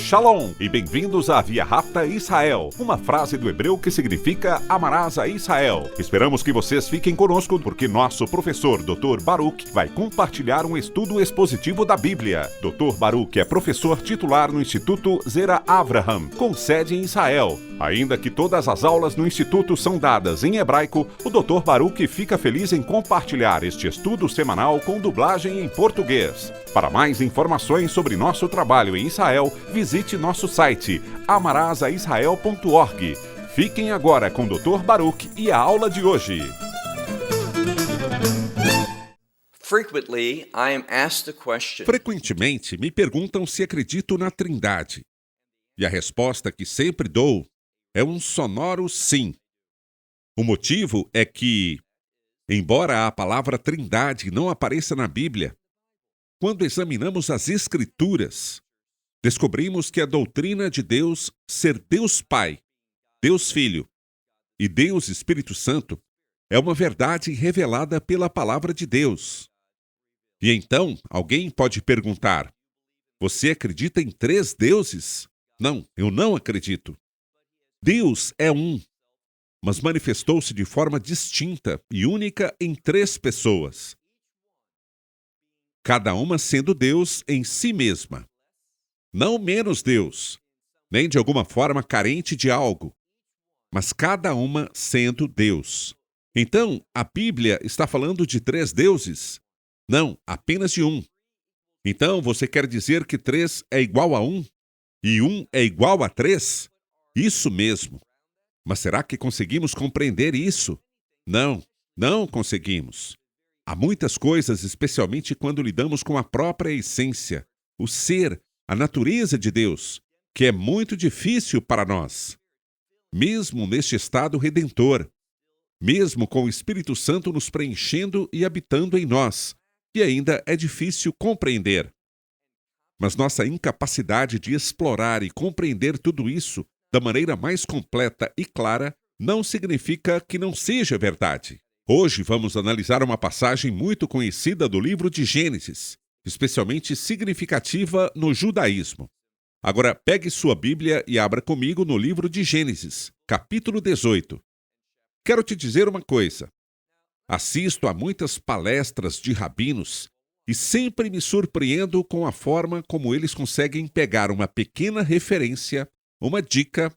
Shalom e bem-vindos à Via Rápida Israel, uma frase do hebreu que significa amarás a Israel. Esperamos que vocês fiquem conosco porque nosso professor Dr. Baruch vai compartilhar um estudo expositivo da Bíblia. Dr. Baruch é professor titular no Instituto Zera Avraham, com sede em Israel. Ainda que todas as aulas no Instituto são dadas em hebraico, o Dr. Baruch fica feliz em compartilhar este estudo semanal com dublagem em português. Para mais informações sobre nosso trabalho em Israel, visite nosso site amarasaisrael.org. Fiquem agora com o Dr. Baruch e a aula de hoje. Frequentemente me perguntam se acredito na Trindade. E a resposta que sempre dou é um sonoro sim. O motivo é que, embora a palavra Trindade não apareça na Bíblia, quando examinamos as Escrituras, descobrimos que a doutrina de Deus ser Deus Pai, Deus Filho e Deus Espírito Santo é uma verdade revelada pela palavra de Deus. E então, alguém pode perguntar: você acredita em 3 deuses? Não, eu não acredito. Deus é um, mas manifestou-se de forma distinta e única em 3 pessoas, cada uma sendo Deus em si mesma. Não menos Deus, nem de alguma forma carente de algo, mas cada uma sendo Deus. Então, a Bíblia está falando de 3 deuses? Não, apenas de um. Então, você quer dizer que 3 é igual a 1? E 1 é igual a 3? Isso mesmo. Mas será que conseguimos compreender isso? Não, não conseguimos. Há muitas coisas, especialmente quando lidamos com a própria essência, o ser, a natureza de Deus, que é muito difícil para nós. Mesmo neste estado redentor, mesmo com o Espírito Santo nos preenchendo e habitando em nós, que ainda é difícil compreender. Mas nossa incapacidade de explorar e compreender tudo isso da maneira mais completa e clara não significa que não seja verdade. Hoje vamos analisar uma passagem muito conhecida do livro de Gênesis, especialmente significativa no judaísmo. Agora pegue sua Bíblia e abra comigo no livro de Gênesis, capítulo 18. Quero te dizer uma coisa. Assisto a muitas palestras de rabinos e sempre me surpreendo com a forma como eles conseguem pegar uma pequena referência, uma dica,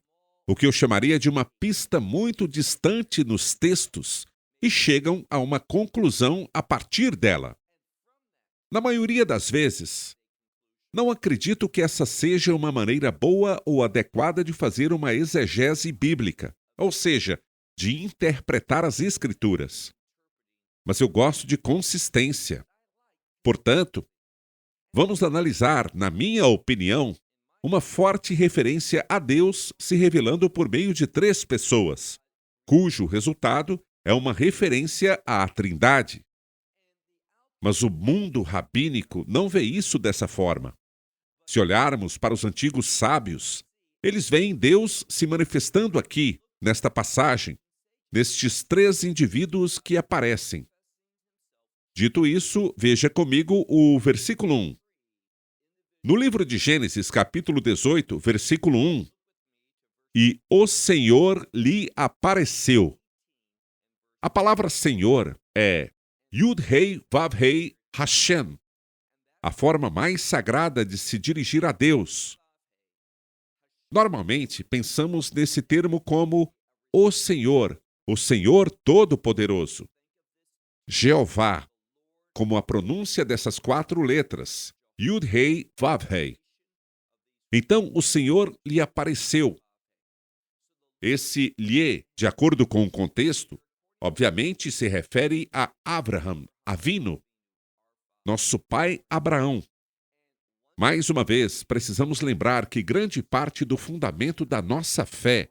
o que eu chamaria de uma pista muito distante nos textos, e chegam a uma conclusão a partir dela. Na maioria das vezes, não acredito que essa seja uma maneira boa ou adequada de fazer uma exegese bíblica, ou seja, de interpretar as Escrituras. Mas eu gosto de consistência. Portanto, vamos analisar, na minha opinião, uma forte referência a Deus se revelando por meio de 3 pessoas, cujo resultado é uma referência à Trindade. Mas o mundo rabínico não vê isso dessa forma. Se olharmos para os antigos sábios, eles veem Deus se manifestando aqui, nesta passagem, nestes 3 indivíduos que aparecem. Dito isso, veja comigo o versículo 1. No livro de Gênesis, capítulo 18, versículo 1, e o Senhor lhe apareceu. A palavra Senhor é Yud-Hei Vav-Hei Hashem, a forma mais sagrada de se dirigir a Deus. Normalmente, pensamos nesse termo como o Senhor Todo-Poderoso. Jeová, como a pronúncia dessas 4 letras, Yud-Hei Vav-Hei. Então, o Senhor lhe apareceu. Esse lhe, de acordo com o contexto, obviamente se refere a Abraham, Avino, nosso pai Abraão. Mais uma vez, precisamos lembrar que grande parte do fundamento da nossa fé,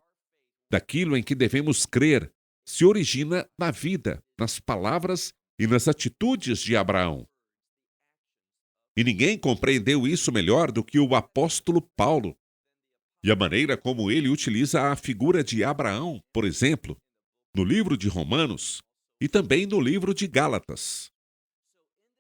daquilo em que devemos crer, se origina na vida, nas palavras e nas atitudes de Abraão. E ninguém compreendeu isso melhor do que o apóstolo Paulo. E a maneira como ele utiliza a figura de Abraão, por exemplo, no livro de Romanos e também no livro de Gálatas.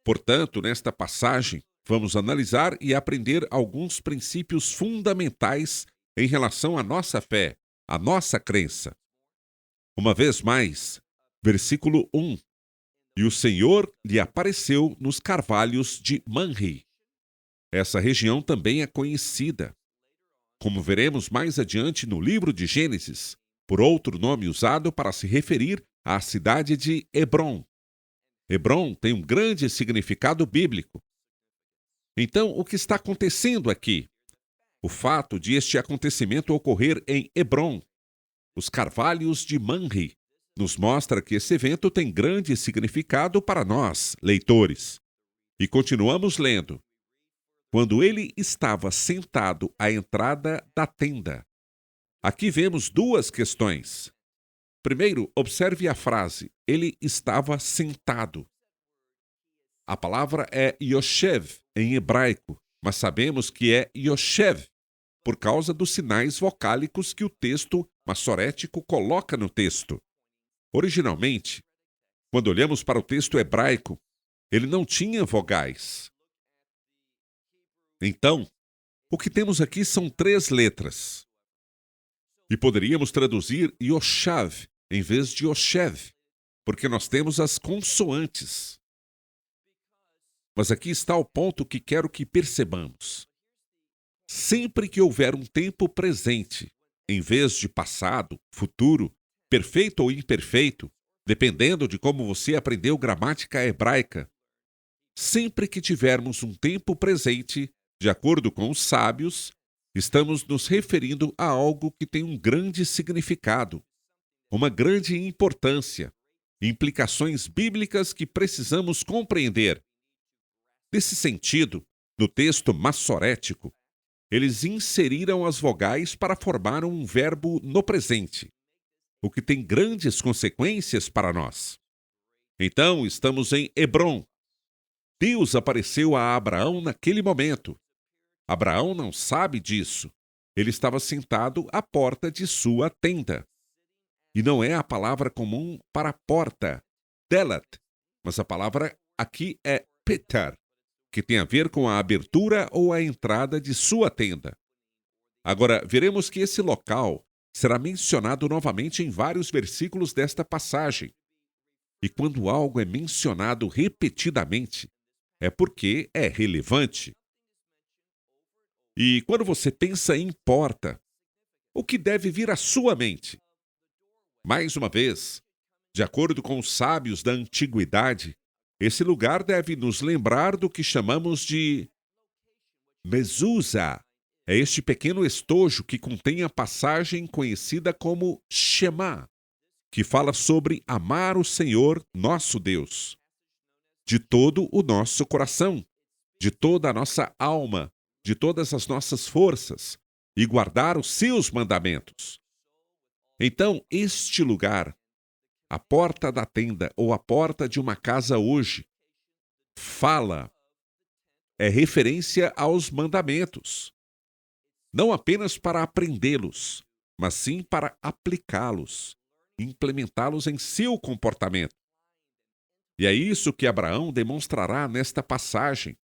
Portanto, nesta passagem, vamos analisar e aprender alguns princípios fundamentais em relação à nossa fé, à nossa crença. Uma vez mais, versículo 1. E o Senhor lhe apareceu nos carvalhos de Manre. Essa região também é conhecida, como veremos mais adiante no livro de Gênesis, por outro nome usado para se referir à cidade de Hebrom. Hebrom tem um grande significado bíblico. Então, o que está acontecendo aqui? O fato de este acontecimento ocorrer em Hebrom, os carvalhos de Manre, nos mostra que esse evento tem grande significado para nós, leitores. E continuamos lendo. Quando ele estava sentado à entrada da tenda. Aqui vemos duas questões. Primeiro, observe a frase, ele estava sentado. A palavra é Yoshev em hebraico, mas sabemos que é Yoshev, por causa dos sinais vocálicos que o texto massorético coloca no texto. Originalmente, quando olhamos para o texto hebraico, ele não tinha vogais. Então, o que temos aqui são 3 letras. E poderíamos traduzir Yoshav em vez de Yoshev, porque nós temos as consoantes. Mas aqui está o ponto que quero que percebamos. Sempre que houver um tempo presente, em vez de passado, futuro, perfeito ou imperfeito, dependendo de como você aprendeu gramática hebraica, sempre que tivermos um tempo presente, de acordo com os sábios, estamos nos referindo a algo que tem um grande significado, uma grande importância, implicações bíblicas que precisamos compreender. Nesse sentido, no texto massorético, eles inseriram as vogais para formar um verbo no presente, o que tem grandes consequências para nós. Então, estamos em Hebrom. Deus apareceu a Abraão naquele momento. Abraão não sabe disso. Ele estava sentado à porta de sua tenda. E não é a palavra comum para porta, delat, mas a palavra aqui é petar, que tem a ver com a abertura ou a entrada de sua tenda. Agora, veremos que esse local será mencionado novamente em vários versículos desta passagem. E quando algo é mencionado repetidamente, é porque é relevante. E quando você pensa em porta, o que deve vir à sua mente? Mais uma vez, de acordo com os sábios da antiguidade, esse lugar deve nos lembrar do que chamamos de mezuzá. É este pequeno estojo que contém a passagem conhecida como Shema, que fala sobre amar o Senhor, nosso Deus, de todo o nosso coração, de toda a nossa alma, de todas as nossas forças, e guardar os seus mandamentos. Então, este lugar, a porta da tenda ou a porta de uma casa hoje, é referência aos mandamentos. Não apenas para aprendê-los, mas sim para aplicá-los, implementá-los em seu comportamento. E é isso que Abraão demonstrará nesta passagem.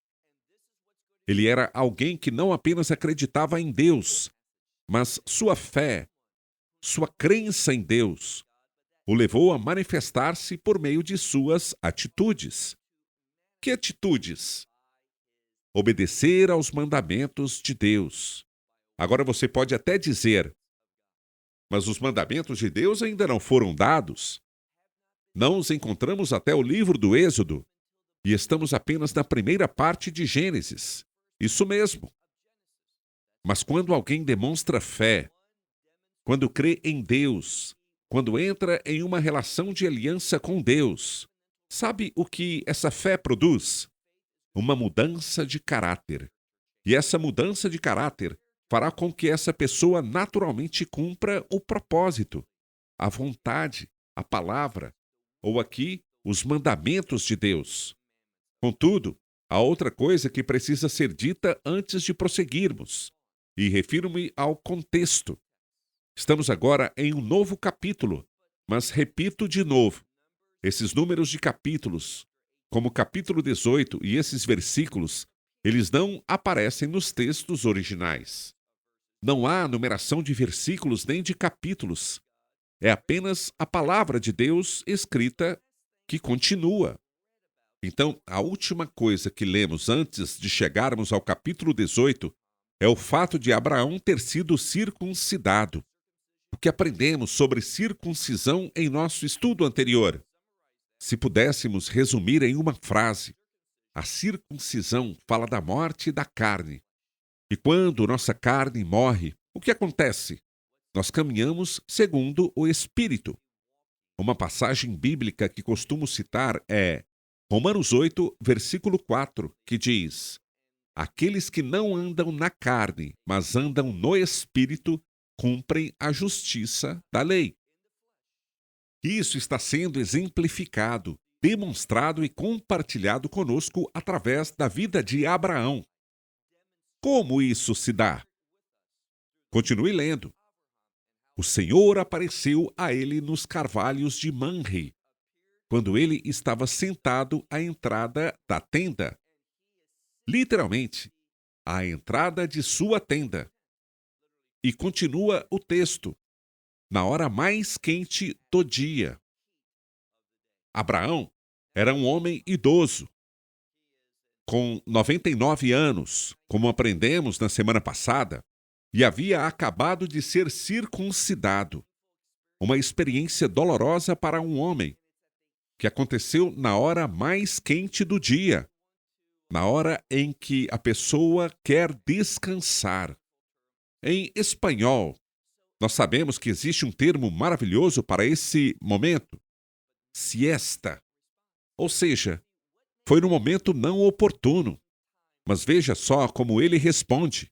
Ele era alguém que não apenas acreditava em Deus, mas sua fé, sua crença em Deus, o levou a manifestar-se por meio de suas atitudes. Que atitudes? Obedecer aos mandamentos de Deus. Agora você pode até dizer, mas os mandamentos de Deus ainda não foram dados. Não os encontramos até o livro do Êxodo, e estamos apenas na primeira parte de Gênesis. Isso mesmo. Mas quando alguém demonstra fé, quando crê em Deus, quando entra em uma relação de aliança com Deus, sabe o que essa fé produz? Uma mudança de caráter. E essa mudança de caráter fará com que essa pessoa naturalmente cumpra o propósito, a vontade, a palavra, ou aqui, os mandamentos de Deus. Contudo, há outra coisa que precisa ser dita antes de prosseguirmos, e refiro-me ao contexto. Estamos agora em um novo capítulo, mas repito de novo, esses números de capítulos, como o capítulo 18 e esses versículos, Eles não aparecem nos textos originais. Não há numeração de versículos nem de capítulos. É apenas a palavra de Deus escrita que continua. Então, a última coisa que lemos antes de chegarmos ao capítulo 18 é o fato de Abraão ter sido circuncidado. O que aprendemos sobre circuncisão em nosso estudo anterior? Se pudéssemos resumir em uma frase, a circuncisão fala da morte da carne. E quando nossa carne morre, o que acontece? Nós caminhamos segundo o Espírito. Uma passagem bíblica que costumo citar é Romanos 8, versículo 4, que diz: Aqueles que não andam na carne, mas andam no Espírito, cumprem a justiça da lei. Isso está sendo exemplificado, demonstrado e compartilhado conosco através da vida de Abraão. Como isso se dá? Continue lendo. O Senhor apareceu a ele nos carvalhos de Manre, quando ele estava sentado à entrada da tenda. Literalmente, à entrada de sua tenda. E continua o texto, na hora mais quente do dia. Abraão era um homem idoso, com 99 anos, como aprendemos na semana passada, e havia acabado de ser circuncidado. Uma experiência dolorosa para um homem, que aconteceu na hora mais quente do dia, na hora em que a pessoa quer descansar. Em espanhol, nós sabemos que existe um termo maravilhoso para esse momento: siesta. Ou seja, foi no momento não oportuno. Mas veja só como ele responde.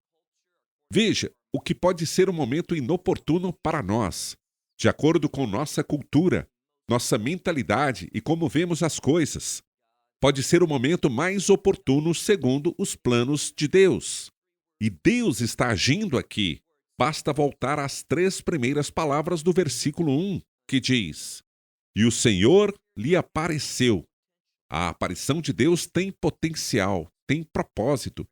Veja o que pode ser um momento inoportuno para nós, de acordo com nossa cultura, nossa mentalidade e como vemos as coisas. Pode ser o momento mais oportuno segundo os planos de Deus. E Deus está agindo aqui. Basta voltar às 3 primeiras palavras do versículo 1, que diz: E o Senhor lhe apareceu. A aparição de Deus tem potencial, tem propósito,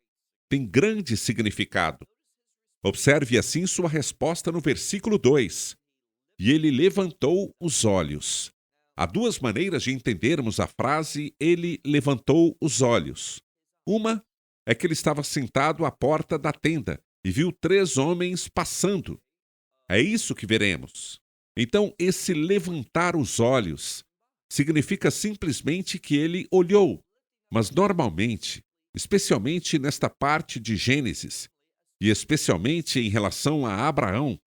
tem grande significado. Observe assim sua resposta no versículo 2. E ele levantou os olhos. Há 2 maneiras de entendermos a frase ele levantou os olhos. Uma é que ele estava sentado à porta da tenda e viu 3 homens passando. É isso que veremos. Então, esse levantar os olhos significa simplesmente que ele olhou. Mas normalmente, especialmente nesta parte de Gênesis, e especialmente em relação a Abraão,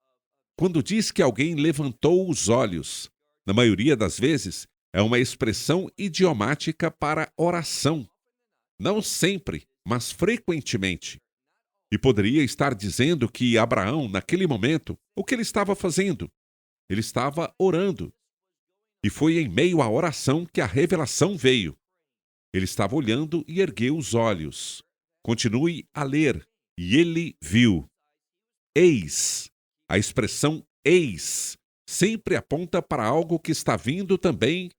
quando diz que alguém levantou os olhos, na maioria das vezes, é uma expressão idiomática para oração. Não sempre, mas frequentemente. E poderia estar dizendo que Abraão, naquele momento, o que ele estava fazendo? Ele estava orando. E foi em meio à oração que a revelação veio. Ele estava olhando e ergueu os olhos. Continue a ler. E ele viu. Eis. A expressão eis sempre aponta para algo que está vindo também,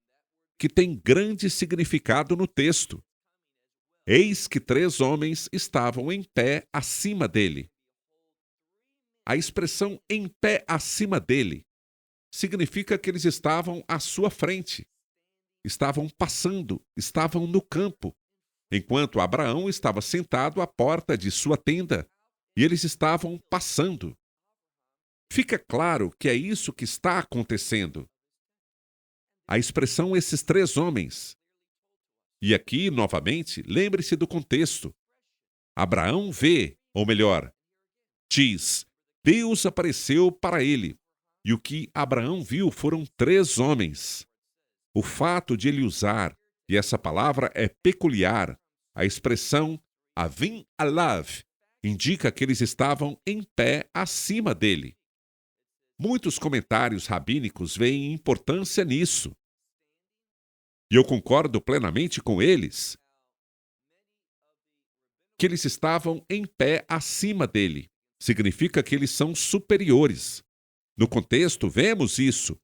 que tem grande significado no texto. Eis que 3 homens estavam em pé acima dele. A expressão em pé acima dele significa que eles estavam à sua frente. Estavam passando, estavam no campo, enquanto Abraão estava sentado à porta de sua tenda, e eles estavam passando. Fica claro que é isso que está acontecendo. A expressão esses 3 homens. E aqui, novamente, lembre-se do contexto. Abraão vê, ou melhor, diz, Deus apareceu para ele. E o que Abraão viu foram 3 homens. O fato de ele usar, e essa palavra é peculiar, a expressão avim alav, indica que eles estavam em pé acima dele. Muitos comentários rabínicos veem importância nisso. E eu concordo plenamente com eles, que eles estavam em pé acima dele. Significa que eles são superiores. No contexto, vemos isso.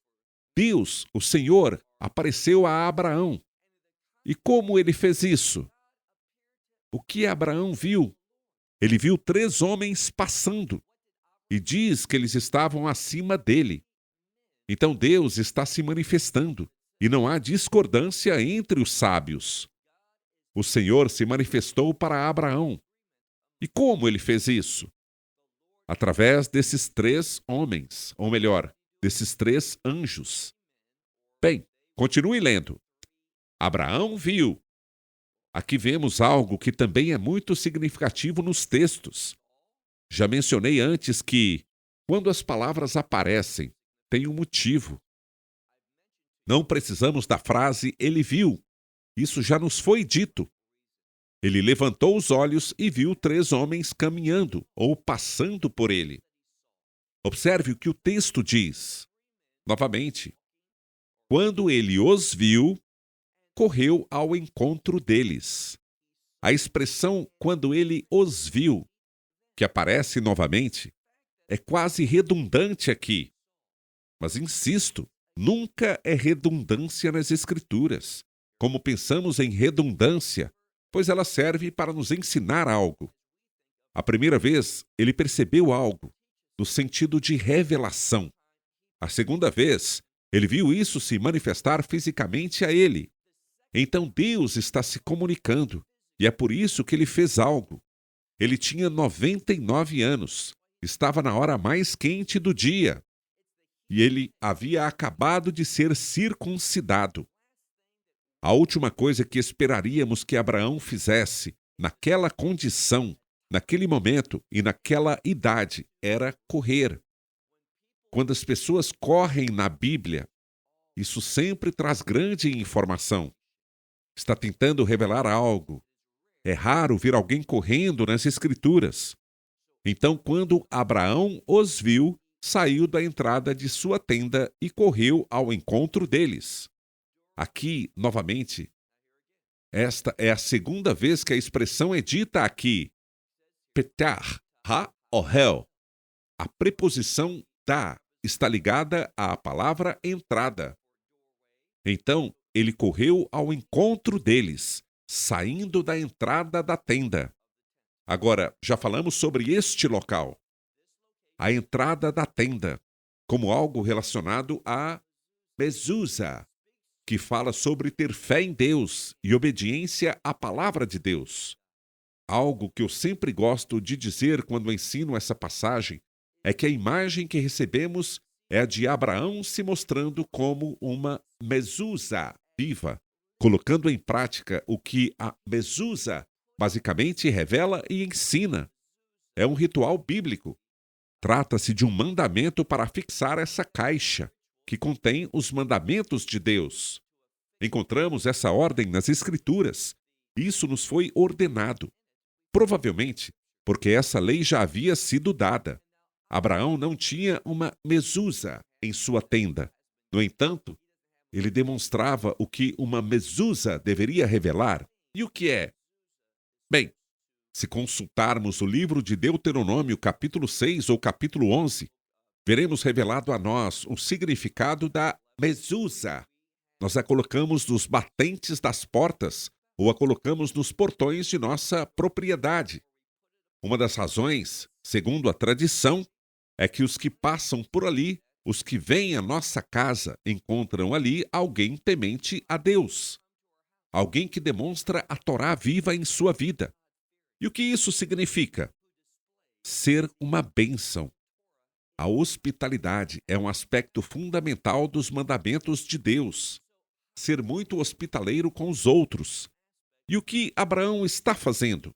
Deus, o Senhor, apareceu a Abraão. E como ele fez isso? O que Abraão viu? Ele viu 3 homens passando e diz que eles estavam acima dele. Então Deus está se manifestando e não há discordância entre os sábios. O Senhor se manifestou para Abraão. E como ele fez isso? Através desses 3 homens, ou melhor, desses 3 anjos. Bem, continue lendo. Abraão viu. Aqui vemos algo que também é muito significativo nos textos. Já mencionei antes que, quando as palavras aparecem, tem um motivo. Não precisamos da frase ele viu. Isso já nos foi dito. Ele levantou os olhos e viu 3 homens caminhando ou passando por ele. Observe o que o texto diz. Novamente, quando ele os viu, correu ao encontro deles. A expressão quando ele os viu, que aparece novamente, é quase redundante aqui. Mas insisto, nunca é redundância nas Escrituras. Como pensamos em redundância, pois ela serve para nos ensinar algo. A primeira vez, ele percebeu algo, no sentido de revelação. A segunda vez, ele viu isso se manifestar fisicamente a ele. Então Deus está se comunicando, e é por isso que ele fez algo. Ele tinha 99 anos, estava na hora mais quente do dia, e ele havia acabado de ser circuncidado. A última coisa que esperaríamos que Abraão fizesse, naquela condição, naquele momento e naquela idade, era correr. Quando as pessoas correm na Bíblia, isso sempre traz grande informação. Está tentando revelar algo. É raro ver alguém correndo nas Escrituras. Então, quando Abraão os viu, saiu da entrada de sua tenda e correu ao encontro deles. Aqui, novamente, esta é a segunda vez que a expressão é dita aqui. Petar, ha-ohel. A preposição da está ligada à palavra entrada. Então, ele correu ao encontro deles, saindo da entrada da tenda. Agora, já falamos sobre este local. A entrada da tenda, como algo relacionado a mezuzá, que fala sobre ter fé em Deus e obediência à palavra de Deus. Algo que eu sempre gosto de dizer quando ensino essa passagem é que a imagem que recebemos é a de Abraão se mostrando como uma mezuzá viva, colocando em prática o que a mezuzá basicamente revela e ensina. É um ritual bíblico. Trata-se de um mandamento para fixar essa caixa, que contém os mandamentos de Deus. Encontramos essa ordem nas Escrituras. Isso nos foi ordenado. Provavelmente porque essa lei já havia sido dada. Abraão não tinha uma mezuzá em sua tenda. No entanto, ele demonstrava o que uma mezuzá deveria revelar. E o que é? Bem, se consultarmos o livro de Deuteronômio, capítulo 6 ou capítulo 11, veremos revelado a nós o significado da mezuzá. Nós a colocamos nos batentes das portas ou a colocamos nos portões de nossa propriedade. Uma das razões, segundo a tradição, é que os que passam por ali, os que vêm à nossa casa, encontram ali alguém temente a Deus. Alguém que demonstra a Torá viva em sua vida. E o que isso significa? Ser uma bênção. A hospitalidade é um aspecto fundamental dos mandamentos de Deus. Ser muito hospitaleiro com os outros. E o que Abraão está fazendo?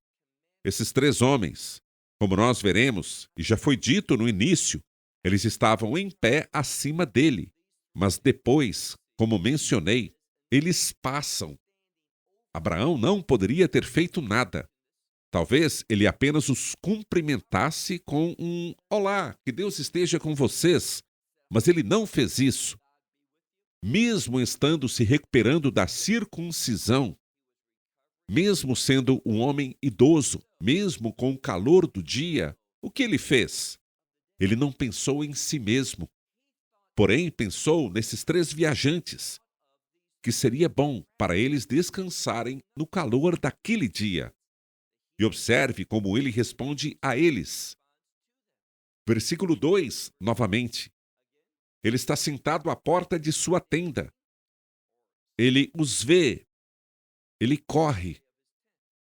Esses 3 homens, como nós veremos, e já foi dito no início, eles estavam em pé acima dele. Mas depois, como mencionei, eles passam. Abraão não poderia ter feito nada. Talvez ele apenas os cumprimentasse com um olá, que Deus esteja com vocês. Mas ele não fez isso. Mesmo estando se recuperando da circuncisão, mesmo sendo um homem idoso, mesmo com o calor do dia, o que ele fez? Ele não pensou em si mesmo. Porém, pensou nesses 3 viajantes, que seria bom para eles descansarem no calor daquele dia. E observe como ele responde a eles. Versículo 2, novamente. Ele está sentado à porta de sua tenda. Ele os vê. Ele corre.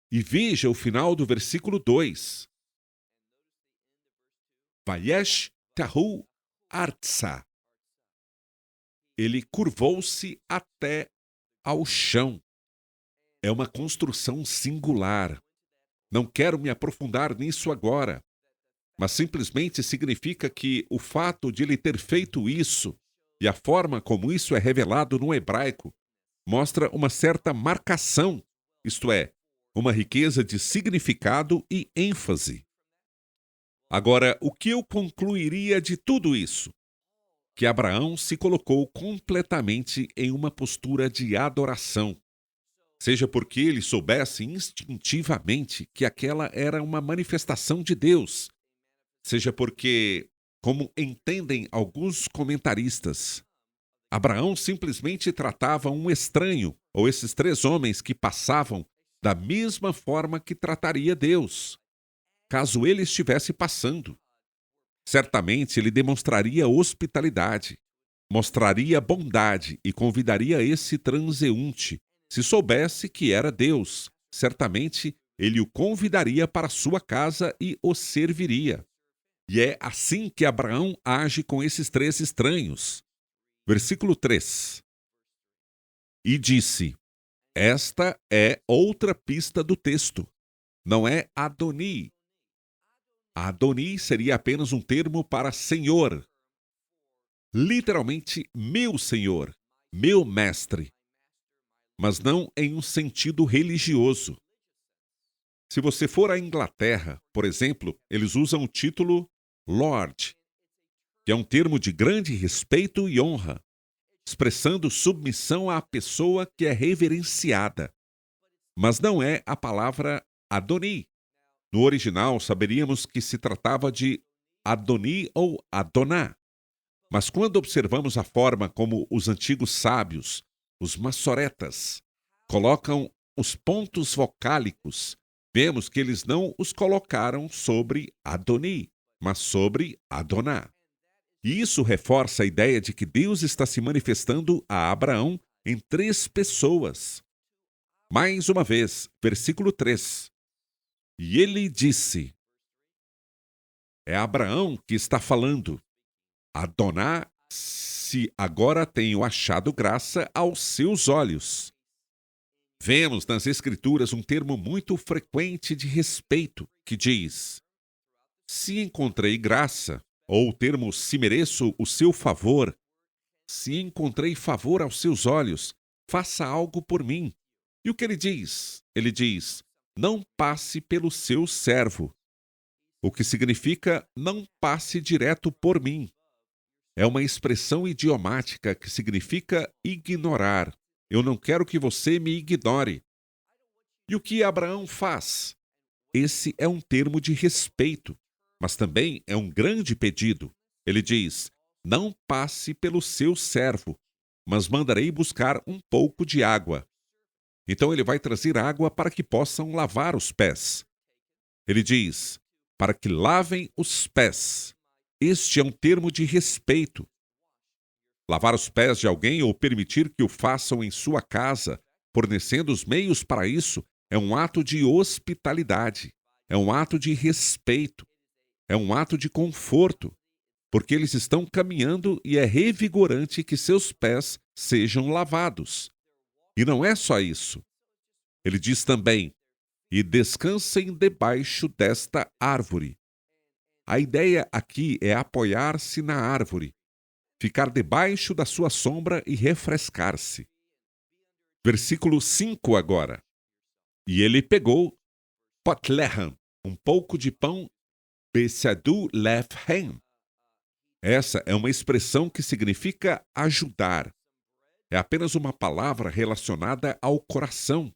E veja o final do versículo 2. Vayesh tahu artsa. Ele curvou-se até ao chão. É uma construção singular. Não quero me aprofundar nisso agora, mas simplesmente significa que o fato de ele ter feito isso e a forma como isso é revelado no hebraico mostra uma certa marcação, isto é, uma riqueza de significado e ênfase. Agora, o que eu concluiria de tudo isso? Que Abraão se colocou completamente em uma postura de adoração, seja porque ele soubesse instintivamente que aquela era uma manifestação de Deus, seja porque, como entendem alguns comentaristas, Abraão simplesmente tratava um estranho, ou esses três homens que passavam, da mesma forma que trataria Deus, caso ele estivesse passando. Certamente ele demonstraria hospitalidade, mostraria bondade e convidaria esse transeunte. Se soubesse que era Deus, certamente ele o convidaria para sua casa e o serviria. E é assim que Abraão age com esses três estranhos. Versículo 3. E disse: esta é outra pista do texto. Não é Adoni. Adoni seria apenas um termo para senhor. Literalmente, meu senhor, meu mestre. Mas não em um sentido religioso. Se você for à Inglaterra, por exemplo, eles usam o título Lord, que é um termo de grande respeito e honra, expressando submissão à pessoa que é reverenciada. Mas não é a palavra Adoni. No original, saberíamos que se tratava de Adoni ou Adoná. Mas quando observamos a forma como os antigos sábios, os massoretas, colocam os pontos vocálicos, vemos que eles não os colocaram sobre Adoni, mas sobre Adoná. E isso reforça a ideia de que Deus está se manifestando a Abraão em três pessoas. Mais uma vez, versículo 3. E ele disse, é Abraão que está falando, Adoná, se agora tenho achado graça aos seus olhos. Vemos nas Escrituras um termo muito frequente de respeito, que diz, se encontrei graça, ou o termo se mereço o seu favor, se encontrei favor aos seus olhos, faça algo por mim. E o que ele diz? Ele diz, não passe pelo seu servo. O que significa não passe direto por mim. É uma expressão idiomática que significa ignorar. Eu não quero que você me ignore. E o que Abraão faz? Esse é um termo de respeito, mas também é um grande pedido. Ele diz, não passe pelo seu servo, mas mandarei buscar um pouco de água. Então ele vai trazer água para que possam lavar os pés. Ele diz, para que lavem os pés. Este é um termo de respeito. Lavar os pés de alguém ou permitir que o façam em sua casa, fornecendo os meios para isso, é um ato de hospitalidade, é um ato de respeito, é um ato de conforto, porque eles estão caminhando e é revigorante que seus pés sejam lavados. E não é só isso. Ele diz também, e descansem debaixo desta árvore. A ideia aqui é apoiar-se na árvore, ficar debaixo da sua sombra e refrescar-se. Versículo 5 agora. E ele pegou potlehem, um pouco de pão besadu lefhem. Essa é uma expressão que significa ajudar. É apenas uma palavra relacionada ao coração.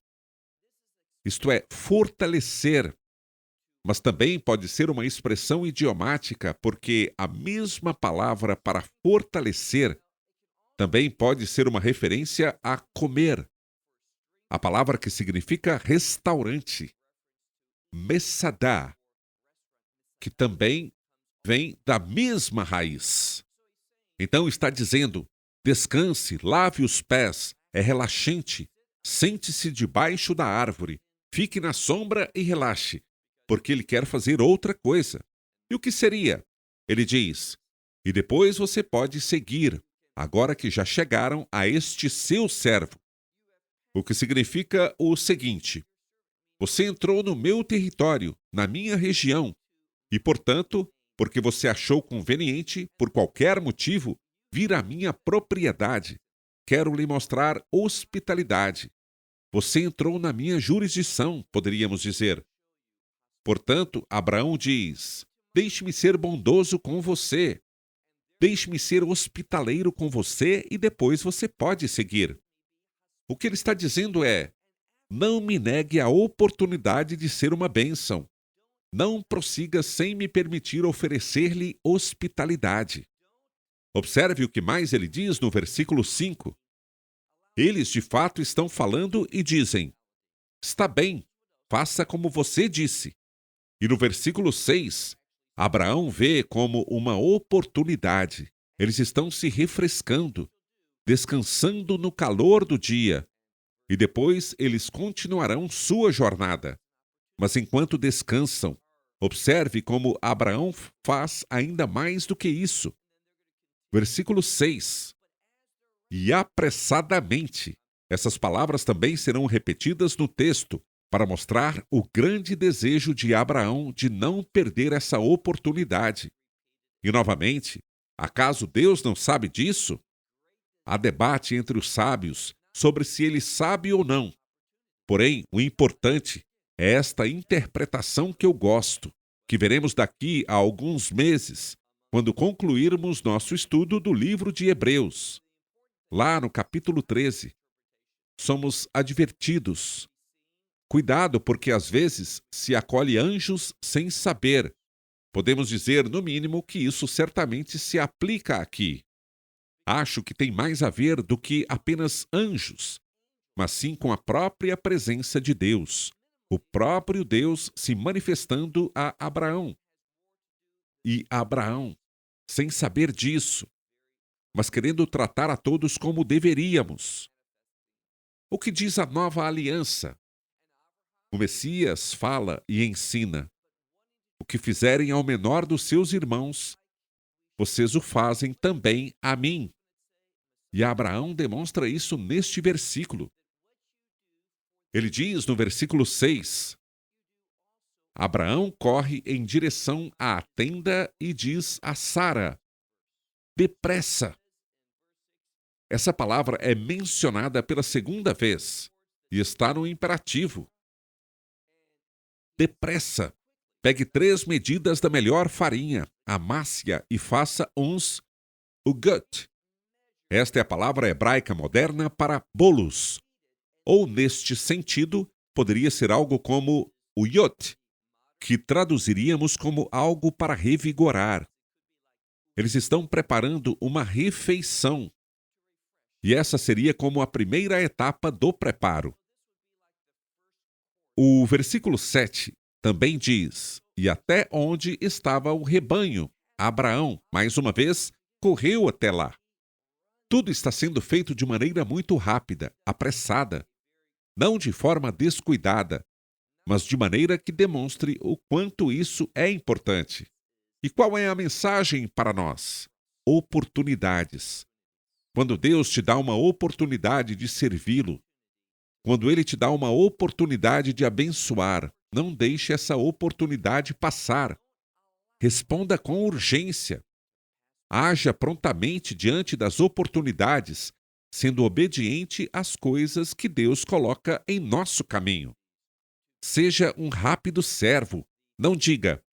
Isto é, fortalecer. Mas também pode ser uma expressão idiomática, porque a mesma palavra para fortalecer também pode ser uma referência a comer. A palavra que significa restaurante. Messadá, que também vem da mesma raiz. Então está dizendo: descanse, lave os pés, é relaxante, sente-se debaixo da árvore, fique na sombra e relaxe, porque ele quer fazer outra coisa. E o que seria? Ele diz: e depois você pode seguir, agora que já chegaram a este seu servo. O que significa o seguinte: você entrou no meu território, na minha região, e, portanto, porque você achou conveniente, por qualquer motivo, vir à minha propriedade, quero lhe mostrar hospitalidade. Você entrou na minha jurisdição, poderíamos dizer. Portanto, Abraão diz: deixe-me ser bondoso com você. Deixe-me ser hospitaleiro com você e depois você pode seguir. O que ele está dizendo é: não me negue a oportunidade de ser uma bênção. Não prossiga sem me permitir oferecer-lhe hospitalidade. Observe o que mais ele diz no versículo 5. Eles de fato estão falando e dizem: está bem, faça como você disse. E no versículo 6, Abraão vê como uma oportunidade. Eles estão se refrescando, descansando no calor do dia. E depois eles continuarão sua jornada. Mas enquanto descansam, observe como Abraão faz ainda mais do que isso. Versículo 6. E apressadamente. Essas palavras também serão repetidas no texto para mostrar o grande desejo de Abraão de não perder essa oportunidade. E novamente, acaso Deus não sabe disso? Há debate entre os sábios sobre se ele sabe ou não. Porém, o importante é esta interpretação que eu gosto, que veremos daqui a alguns meses, quando concluirmos nosso estudo do livro de Hebreus. Lá no capítulo 13, somos advertidos. Cuidado, porque às vezes se acolhe anjos sem saber. Podemos dizer, no mínimo, que isso certamente se aplica aqui. Acho que tem mais a ver do que apenas anjos, mas sim com a própria presença de Deus, o próprio Deus se manifestando a Abraão. E Abraão, sem saber disso, mas querendo tratar a todos como deveríamos. O que diz a nova aliança? O Messias fala e ensina: o que fizerem ao menor dos seus irmãos, vocês o fazem também a mim. E Abraão demonstra isso neste versículo. Ele diz no versículo 6, Abraão corre em direção à tenda e diz a Sara: depressa. Essa palavra é mencionada pela segunda vez e está no imperativo. Depressa. Pegue 3 medidas da melhor farinha, amasse-a e faça uns ugut. Esta é a palavra hebraica moderna para bolos. Ou, neste sentido, poderia ser algo como o yot, que traduziríamos como algo para revigorar. Eles estão preparando uma refeição. E essa seria como a primeira etapa do preparo. O versículo 7 também diz: e até onde estava o rebanho, Abraão, mais uma vez, correu até lá. Tudo está sendo feito de maneira muito rápida, apressada, não de forma descuidada, mas de maneira que demonstre o quanto isso é importante. E qual é a mensagem para nós? Oportunidades. Quando Deus te dá uma oportunidade de servi-lo, quando Ele te dá uma oportunidade de abençoar, não deixe essa oportunidade passar. Responda com urgência. Haja prontamente diante das oportunidades, sendo obediente às coisas que Deus coloca em nosso caminho. Seja um rápido servo. Não diga: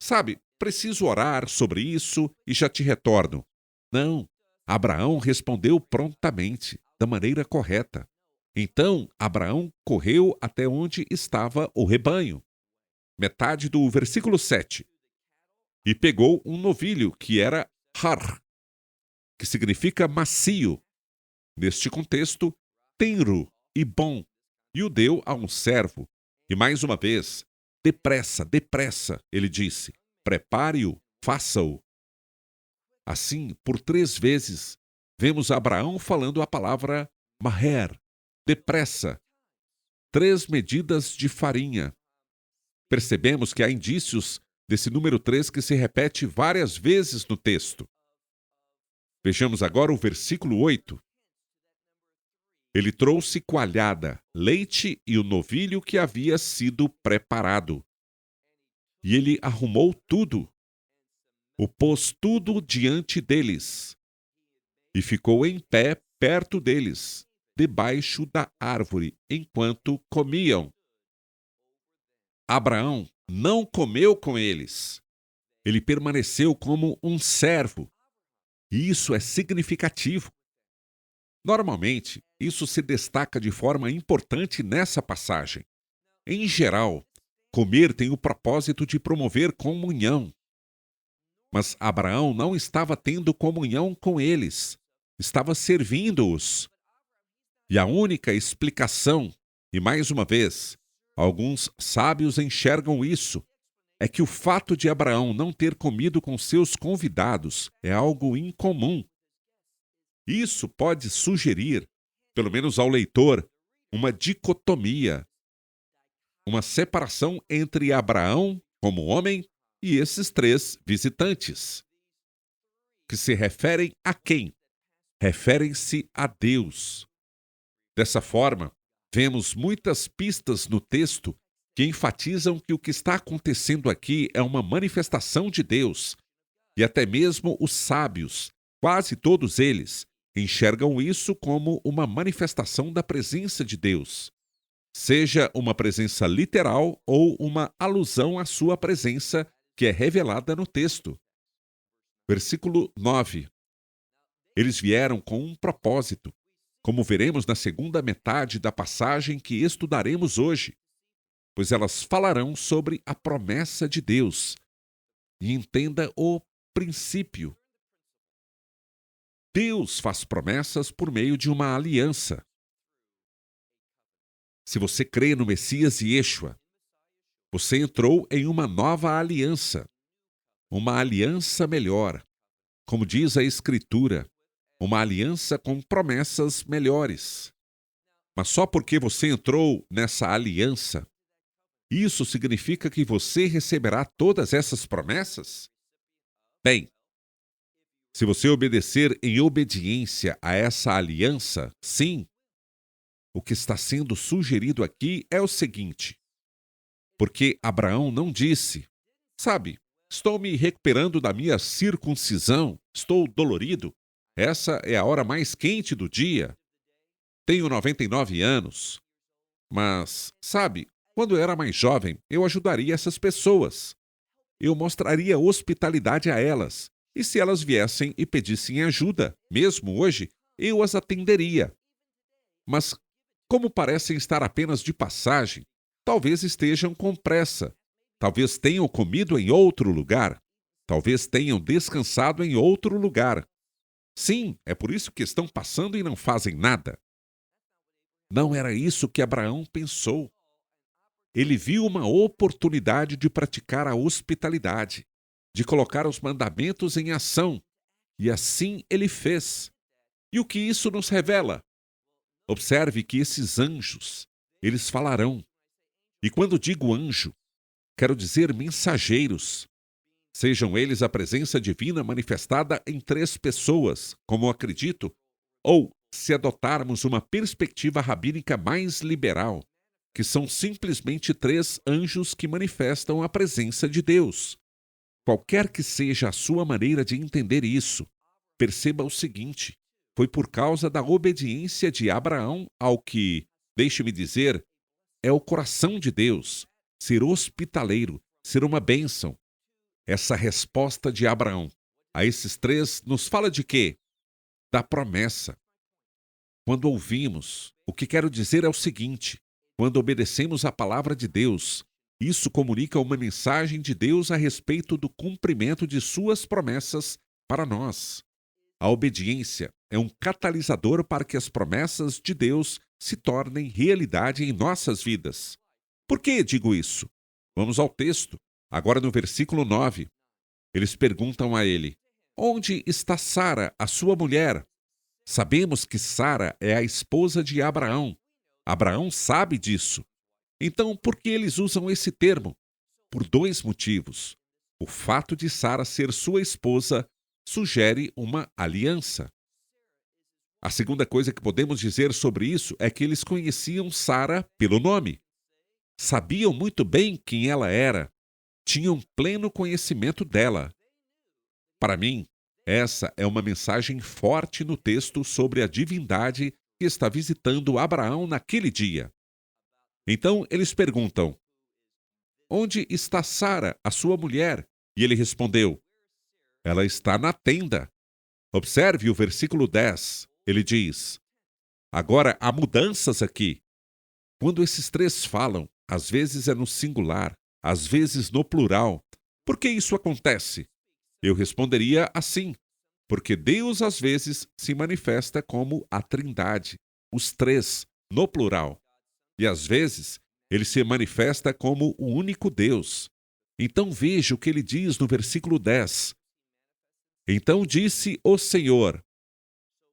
sabe, preciso orar sobre isso e já te retorno. Não. Abraão respondeu prontamente, da maneira correta. Então, Abraão correu até onde estava o rebanho. Metade do versículo 7. E pegou um novilho, que era har, que significa macio. Neste contexto, tenro e bom, e o deu a um servo. E mais uma vez, Depressa, depressa, ele disse. Prepare-o, faça-o. Assim, por 3 vezes, vemos Abraão falando a palavra maher, depressa. 3 medidas de farinha. Percebemos que há indícios desse número 3 que se repete várias vezes no texto. Vejamos agora o versículo 8. Ele trouxe coalhada, leite e o novilho que havia sido preparado. E ele arrumou tudo, o pôs tudo diante deles, e ficou em pé perto deles, debaixo da árvore, enquanto comiam. Abraão não comeu com eles. Ele permaneceu como um servo. E isso é significativo. Normalmente, isso se destaca de forma importante nessa passagem. Em geral, comer tem o propósito de promover comunhão. Mas Abraão não estava tendo comunhão com eles, estava servindo-os. E a única explicação, e mais uma vez, alguns sábios enxergam isso, é que o fato de Abraão não ter comido com seus convidados é algo incomum. Isso pode sugerir, pelo menos ao leitor, uma dicotomia, uma separação entre Abraão, como homem, e esses 3 visitantes, que se referem a quem? Referem-se a Deus. Dessa forma, vemos muitas pistas no texto que enfatizam que o que está acontecendo aqui é uma manifestação de Deus, e até mesmo os sábios, quase todos eles, enxergam isso como uma manifestação da presença de Deus, seja uma presença literal ou uma alusão à sua presença que é revelada no texto. Versículo 9. Eles vieram com um propósito, como veremos na segunda metade da passagem que estudaremos hoje, pois elas falarão sobre a promessa de Deus. E entenda o princípio. Deus faz promessas por meio de uma aliança. Se você crê no Messias Yeshua, você entrou em uma nova aliança, uma aliança melhor. Como diz a Escritura, uma aliança com promessas melhores. Mas só porque você entrou nessa aliança, isso significa que você receberá todas essas promessas? Bem, se você obedecer em obediência a essa aliança, sim. O que está sendo sugerido aqui é o seguinte: porque Abraão não disse, sabe, estou me recuperando da minha circuncisão, estou dolorido, essa é a hora mais quente do dia, tenho 99 anos, mas, sabe, quando eu era mais jovem, eu ajudaria essas pessoas, eu mostraria hospitalidade a elas, e se elas viessem e pedissem ajuda, mesmo hoje, eu as atenderia. Mas, como parecem estar apenas de passagem, talvez estejam com pressa, talvez tenham comido em outro lugar, talvez tenham descansado em outro lugar. Sim, é por isso que estão passando e não fazem nada. Não era isso que Abraão pensou. Ele viu uma oportunidade de praticar a hospitalidade, de colocar os mandamentos em ação, e assim ele fez. E o que isso nos revela? Observe que esses anjos, eles falarão. E quando digo anjo, quero dizer mensageiros. Sejam eles a presença divina manifestada em 3 pessoas, como acredito, ou, se adotarmos uma perspectiva rabínica mais liberal, que são simplesmente 3 anjos que manifestam a presença de Deus. Qualquer que seja a sua maneira de entender isso, perceba o seguinte: foi por causa da obediência de Abraão ao que, deixe-me dizer, é o coração de Deus, ser hospitaleiro, ser uma bênção. Essa resposta de Abraão a esses 3 nos fala de quê? Da promessa. Quando ouvimos, o que quero dizer é o seguinte: quando obedecemos à palavra de Deus, isso comunica uma mensagem de Deus a respeito do cumprimento de suas promessas para nós. A obediência é um catalisador para que as promessas de Deus se tornem realidade em nossas vidas. Por que digo isso? Vamos ao texto. Agora no versículo 9. Eles perguntam a ele: onde está Sara, a sua mulher? Sabemos que Sara é a esposa de Abraão. Abraão sabe disso. Então, por que eles usam esse termo? Por dois motivos. O fato de Sara ser sua esposa sugere uma aliança. A segunda coisa que podemos dizer sobre isso é que eles conheciam Sara pelo nome. Sabiam muito bem quem ela era. Tinham pleno conhecimento dela. Para mim, essa é uma mensagem forte no texto sobre a divindade que está visitando Abraão naquele dia. Então eles perguntam: onde está Sara, a sua mulher? E ele respondeu: ela está na tenda. Observe o versículo 10. Ele diz: agora há mudanças aqui. Quando esses três falam, às vezes é no singular, às vezes no plural. Por que isso acontece? Eu responderia assim: porque Deus às vezes se manifesta como a Trindade, os três, no plural. E às vezes ele se manifesta como o único Deus. Então veja o que ele diz no versículo 10. Então disse o Senhor: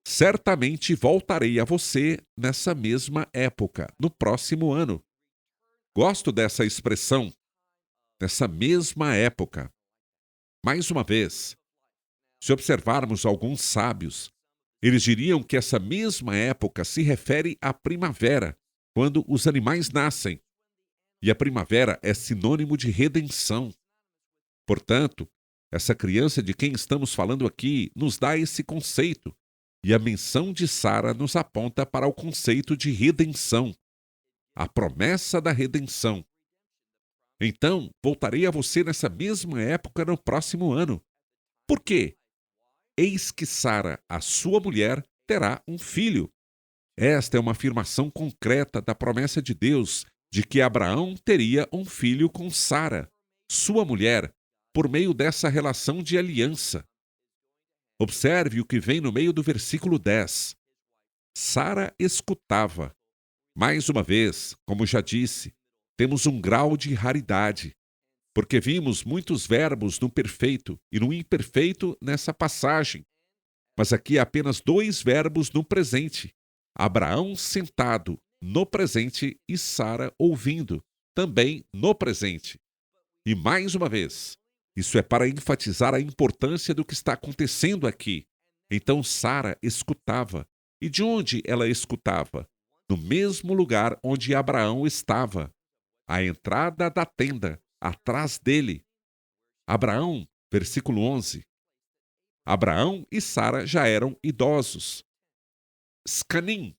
certamente voltarei a você nessa mesma época, no próximo ano. Gosto dessa expressão, nessa mesma época. Mais uma vez, se observarmos alguns sábios, eles diriam que essa mesma época se refere à primavera, quando os animais nascem. E a primavera é sinônimo de redenção. Portanto, essa criança de quem estamos falando aqui nos dá esse conceito, e a menção de Sara nos aponta para o conceito de redenção, a promessa da redenção. Então, voltarei a você nessa mesma época no próximo ano. Por quê? Eis que Sara, a sua mulher, terá um filho. Esta é uma afirmação concreta da promessa de Deus de que Abraão teria um filho com Sara, sua mulher, por meio dessa relação de aliança. Observe o que vem no meio do versículo 10. Sara escutava. Mais uma vez, como já disse, temos um grau de raridade, porque vimos muitos verbos no perfeito e no imperfeito nessa passagem. Mas aqui há apenas dois verbos no presente. Abraão sentado, no presente, e Sara ouvindo, também no presente. E mais uma vez, isso é para enfatizar a importância do que está acontecendo aqui. Então Sara escutava. E de onde ela escutava? No mesmo lugar onde Abraão estava, à entrada da tenda, atrás dele. Abraão, versículo 11. Abraão e Sara já eram idosos. Scanim,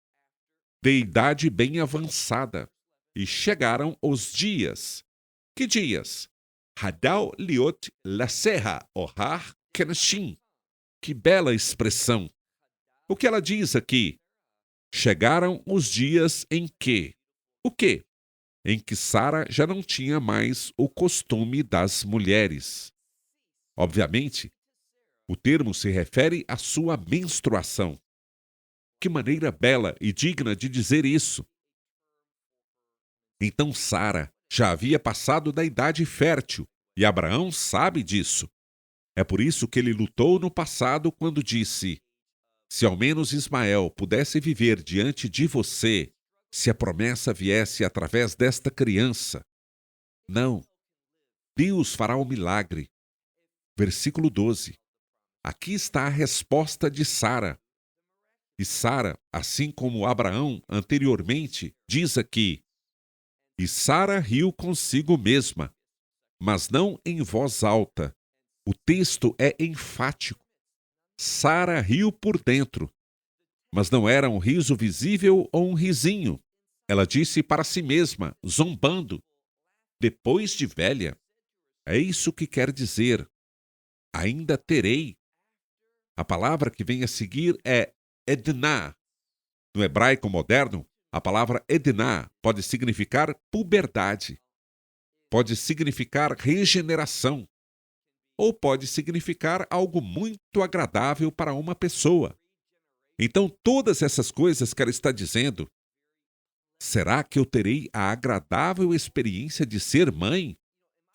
de idade bem avançada. E chegaram os dias. Que dias? Hadal liot la serra ohar kenashim. Que bela expressão! O que ela diz aqui? Chegaram os dias em que... O quê? Em que Sara já não tinha mais o costume das mulheres. Obviamente, o termo se refere à sua menstruação. Que maneira bela e digna de dizer isso! Então Sara já havia passado da idade fértil, e Abraão sabe disso. É por isso que ele lutou no passado quando disse: se ao menos Ismael pudesse viver diante de você, se a promessa viesse através desta criança. Não. Deus fará o milagre. Versículo 12. Aqui está a resposta de Sara. E Sara, assim como Abraão anteriormente, diz aqui: e Sara riu consigo mesma, mas não em voz alta. O texto é enfático. Sara riu por dentro, mas não era um riso visível ou um risinho. Ela disse para si mesma, zombando: depois de velha. É isso que quer dizer. Ainda terei. A palavra que vem a seguir é Edná. No hebraico moderno, a palavra Edná pode significar puberdade, pode significar regeneração, ou pode significar algo muito agradável para uma pessoa. Então, todas essas coisas que ela está dizendo, será que eu terei a agradável experiência de ser mãe?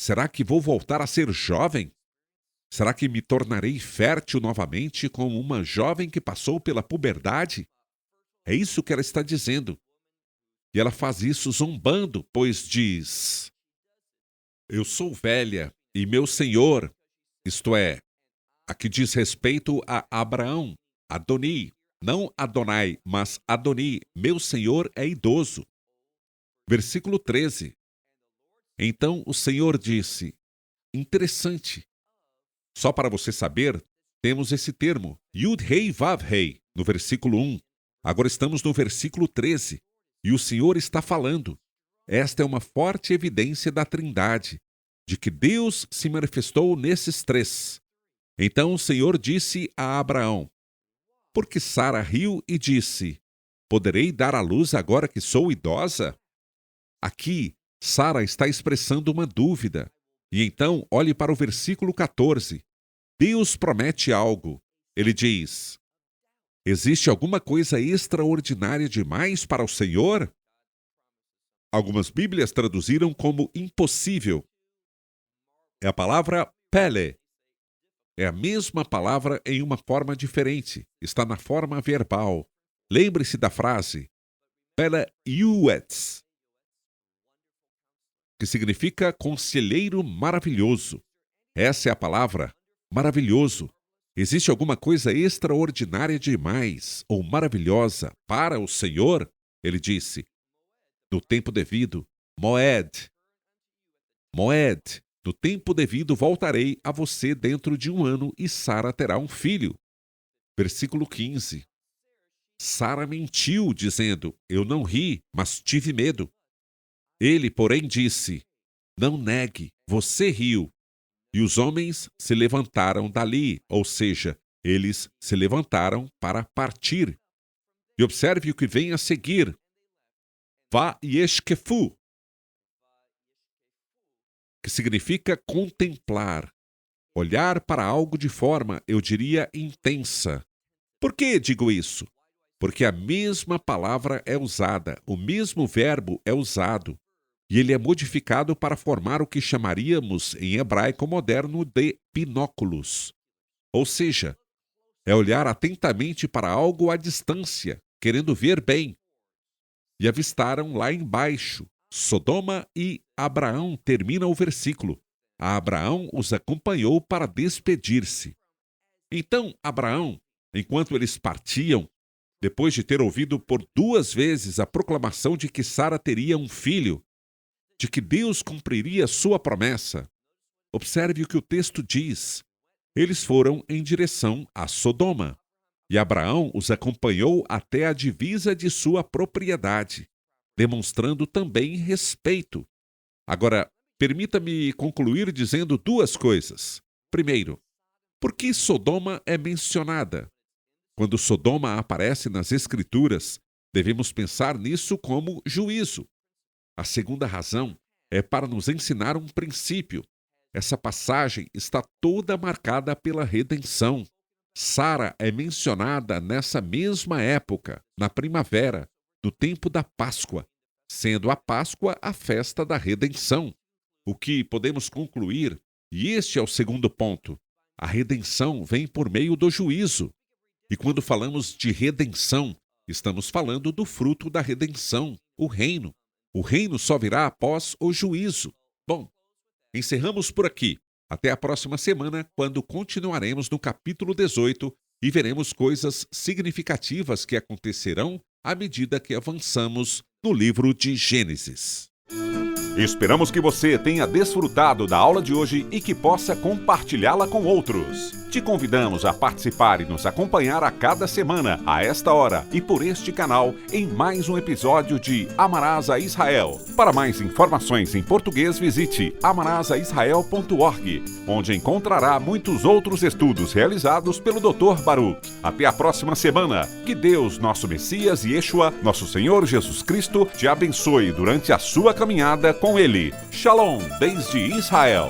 Será que vou voltar a ser jovem? Será que me tornarei fértil novamente como uma jovem que passou pela puberdade? É isso que ela está dizendo. E ela faz isso zombando, pois diz: eu sou velha e meu senhor, isto é, aqui diz respeito a Abraão, Adoni, não Adonai, mas Adoni, meu senhor é idoso. Versículo 13. Então o Senhor disse: interessante. Só para você saber, temos esse termo, Yud-Hei Vav-Hei, no versículo 1. Agora estamos no versículo 13, e o Senhor está falando. Esta é uma forte evidência da Trindade, de que Deus se manifestou nesses três. Então o Senhor disse a Abraão: porque Sara riu e disse: poderei dar à luz agora que sou idosa? Aqui, Sara está expressando uma dúvida. E então, olhe para o versículo 14. Deus promete algo. Ele diz: existe alguma coisa extraordinária demais para o Senhor? Algumas Bíblias traduziram como impossível. É a palavra pele. É a mesma palavra em uma forma diferente. Está na forma verbal. Lembre-se da frase pele iuets, que significa conselheiro maravilhoso. Essa é a palavra, maravilhoso. Existe alguma coisa extraordinária demais ou maravilhosa para o Senhor? Ele disse. No tempo devido, Moed. Moed, no tempo devido voltarei a você dentro de 1 ano e Sara terá um filho. Versículo 15. Sara mentiu, dizendo: eu não ri, mas tive medo. Ele, porém, disse: não negue, você riu. E os homens se levantaram dali, ou seja, eles se levantaram para partir. E observe o que vem a seguir. Va yeshkefu, que significa contemplar, olhar para algo de forma, eu diria, intensa. Por que digo isso? Porque a mesma palavra é usada, o mesmo verbo é usado, e ele é modificado para formar o que chamaríamos em hebraico moderno de binóculos. Ou seja, é olhar atentamente para algo à distância, querendo ver bem. E avistaram lá embaixo Sodoma e Abraão, termina o versículo. Abraão os acompanhou para despedir-se. Então Abraão, enquanto eles partiam, depois de ter ouvido por 2 vezes a proclamação de que Sara teria um filho, de que Deus cumpriria sua promessa, observe o que o texto diz. Eles foram em direção a Sodoma. E Abraão os acompanhou até a divisa de sua propriedade, demonstrando também respeito. Agora, permita-me concluir dizendo 2 coisas. Primeiro, por que Sodoma é mencionada? Quando Sodoma aparece nas Escrituras, devemos pensar nisso como juízo. A segunda razão é para nos ensinar um princípio. Essa passagem está toda marcada pela redenção. Sara é mencionada nessa mesma época, na primavera, no tempo da Páscoa, sendo a Páscoa a festa da redenção. O que podemos concluir, e este é o segundo ponto, a redenção vem por meio do juízo. E quando falamos de redenção, estamos falando do fruto da redenção, o reino. O reino só virá após o juízo. Bom, encerramos por aqui. Até a próxima semana, quando continuaremos no capítulo 18 e veremos coisas significativas que acontecerão à medida que avançamos no livro de Gênesis. Esperamos que você tenha desfrutado da aula de hoje e que possa compartilhá-la com outros. Te convidamos a participar e nos acompanhar a cada semana, a esta hora e por este canal, em mais um episódio de Amarás a Israel. Para mais informações em português, visite amarasaisrael.org, onde encontrará muitos outros estudos realizados pelo Dr. Baruch. Até a próxima semana. Que Deus, nosso Messias e Yeshua, nosso Senhor Jesus Cristo, te abençoe durante a sua caminhada com Ele. Shalom, desde Israel.